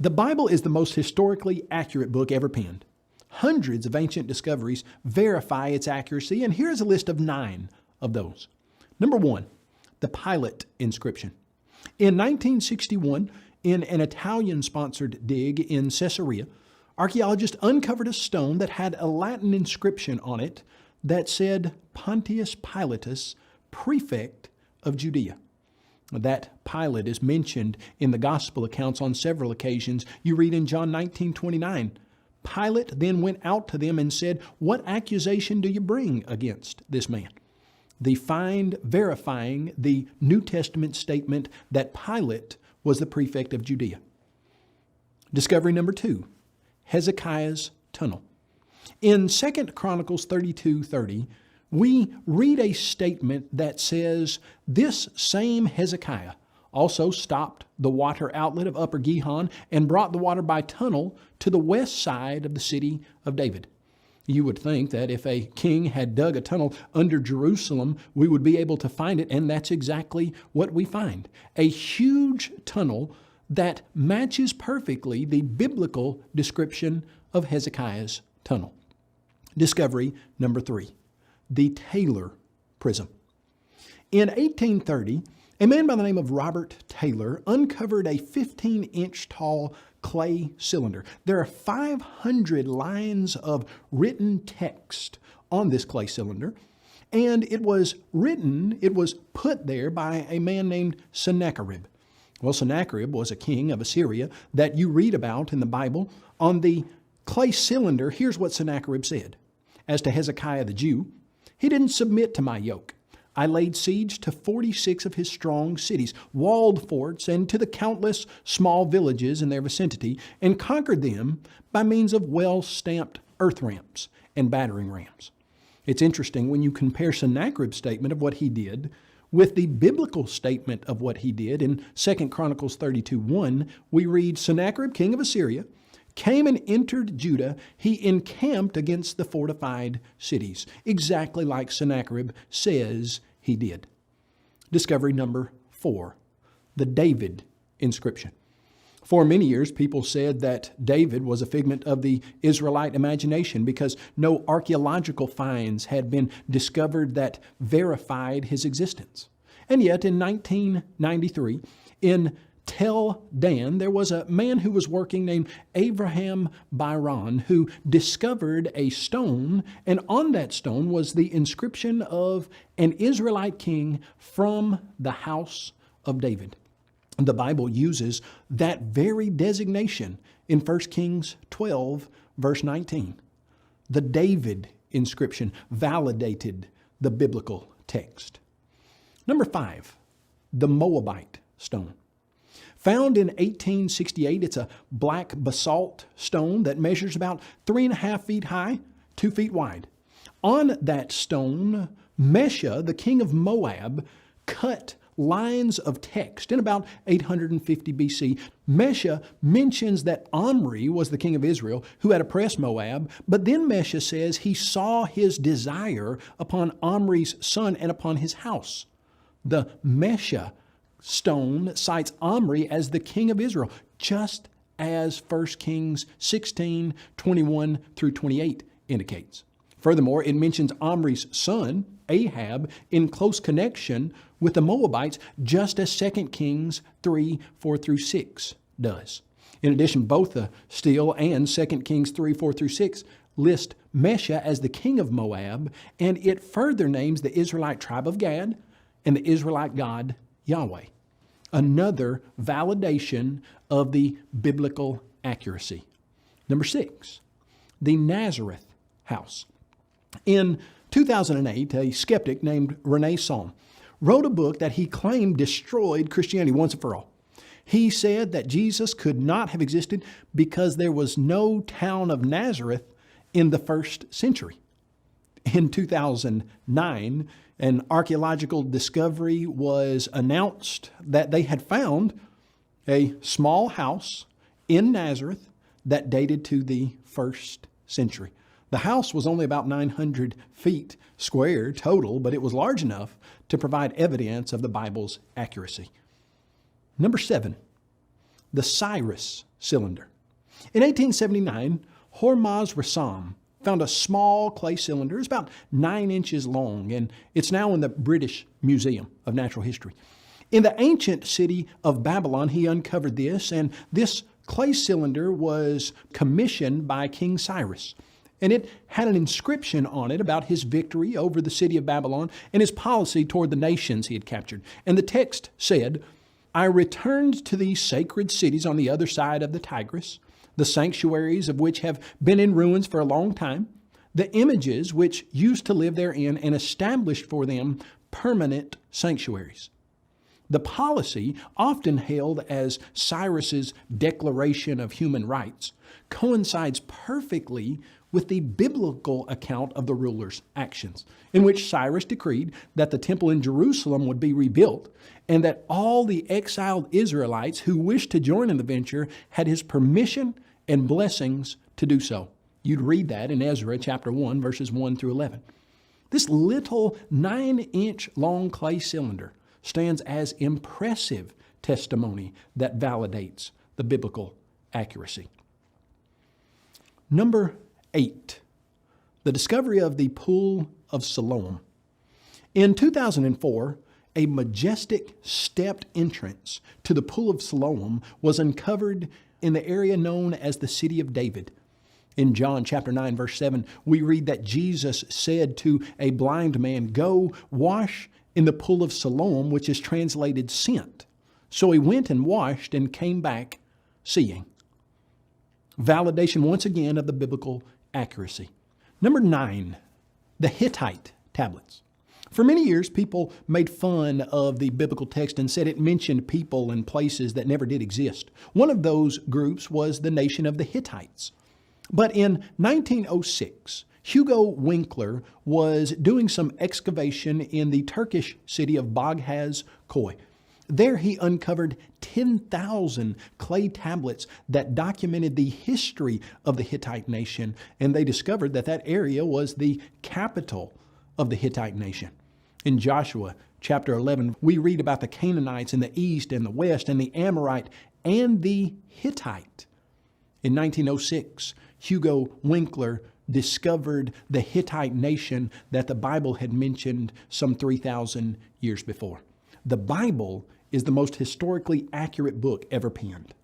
The Bible is the most historically accurate book ever penned. Hundreds of ancient discoveries verify its accuracy, and here's a list of 9 of those. Number 1, the Pilate inscription. In 1961, in an Italian-sponsored dig in Caesarea, archaeologists uncovered a stone that had a Latin inscription on it that said Pontius Pilatus, prefect of Judea. That Pilate is mentioned in the gospel accounts on several occasions. You read in John 19:29, Pilate then went out to them and said, "What accusation do you bring against this man?" The find verifying the New Testament statement that Pilate was the prefect of Judea. Discovery number 2, Hezekiah's tunnel. In 2 Chronicles 32:30, we read a statement that says, "This same Hezekiah also stopped the water outlet of Upper Gihon and brought the water by tunnel to the west side of the city of David." You would think that if a king had dug a tunnel under Jerusalem, we would be able to find it, and that's exactly what we find. A huge tunnel that matches perfectly the biblical description of Hezekiah's tunnel. Discovery number 3, the Taylor Prism. In 1830, a man by the name of Robert Taylor uncovered a 15-inch tall clay cylinder. There are 500 lines of written text on this clay cylinder, and it was put there by a man named Sennacherib. Well, Sennacherib was a king of Assyria that you read about in the Bible. On the clay cylinder, here's what Sennacherib said. As to Hezekiah the Jew, he didn't submit to my yoke. I laid siege to 46 of his strong cities, walled forts, and to the countless small villages in their vicinity, and conquered them by means of well-stamped earth ramps and battering rams. It's interesting when you compare Sennacherib's statement of what he did with the biblical statement of what he did. In 2 Chronicles 32:1, we read, Sennacherib, king of Assyria, came and entered Judah. He encamped against the fortified cities, exactly like Sennacherib says he did. Discovery number 4, the David inscription. For many years, people said that David was a figment of the Israelite imagination because no archaeological finds had been discovered that verified his existence. And yet, in 1993, in Tel Dan, there was a man who was working named Abraham Byron who discovered a stone, and on that stone was the inscription of an Israelite king from the house of David. The Bible uses that very designation in 1 Kings 12, verse 19. The David inscription validated the biblical text. Number 5, the Moabite stone. Found in 1868, it's a black basalt stone that measures about 3.5 feet high, 2 feet wide. On that stone, Mesha, the king of Moab, cut lines of text in about 850 BC. Mesha mentions that Omri was the king of Israel who had oppressed Moab, but then Mesha says he saw his desire upon Omri's son and upon his house. The Mesha stone cites Omri as the king of Israel, just as 1 Kings 16, 21 through 28 indicates. Furthermore, it mentions Omri's son, Ahab, in close connection with the Moabites, just as 2 Kings 3, 4 through 6 does. In addition, both the Steel and 2 Kings 3, 4 through 6 list Mesha as the king of Moab, and it further names the Israelite tribe of Gad and the Israelite God Yahweh. Another validation of the biblical accuracy. Number 6, the Nazareth house. In 2008, a skeptic named Rene Salm wrote a book that he claimed destroyed Christianity once and for all. He said that Jesus could not have existed because there was no town of Nazareth in the first century. In 2009, an archaeological discovery was announced that they had found a small house in Nazareth that dated to the first century. The house was only about 900 feet square total, but it was large enough to provide evidence of the Bible's accuracy. Number 7, the Cyrus cylinder. In 1879, Hormuz Rassam found a small clay cylinder. It's about 9 inches long, and it's now in the British Museum of Natural History. In the ancient city of Babylon, he uncovered this, and this clay cylinder was commissioned by King Cyrus. And it had an inscription on it about his victory over the city of Babylon and his policy toward the nations he had captured. And the text said, "I returned to these sacred cities on the other side of the Tigris, the sanctuaries of which have been in ruins for a long time, the images which used to live therein, and established for them permanent sanctuaries." The policy, often hailed as Cyrus's Declaration of Human Rights, coincides perfectly with the biblical account of the ruler's actions, in which Cyrus decreed that the temple in Jerusalem would be rebuilt and that all the exiled Israelites who wished to join in the venture had his permission and blessings to do so. You'd read that in Ezra chapter 1, verses 1 through 11. This little 9-inch long clay cylinder stands as impressive testimony that validates the biblical accuracy. Number 8, the discovery of the Pool of Siloam. In 2004, a majestic stepped entrance to the Pool of Siloam was uncovered in the area known as the City of David. In John chapter 9, verse 7, we read that Jesus said to a blind man, "Go wash in the Pool of Siloam," which is translated sent. So he went and washed and came back seeing. Validation once again of the biblical accuracy. Number 9, the Hittite tablets. For many years, people made fun of the biblical text and said it mentioned people and places that never did exist. One of those groups was the nation of the Hittites. But in 1906, Hugo Winkler was doing some excavation in the Turkish city of Baghdad Koy. There he uncovered 10,000 clay tablets that documented the history of the Hittite nation, and they discovered that that area was the capital of the Hittite nation. In Joshua chapter 11, we read about the Canaanites in the east and the west, and the Amorite and the Hittite. In 1906, Hugo Winkler discovered the Hittite nation that the Bible had mentioned some 3,000 years before. The Bible is the most historically accurate book ever penned.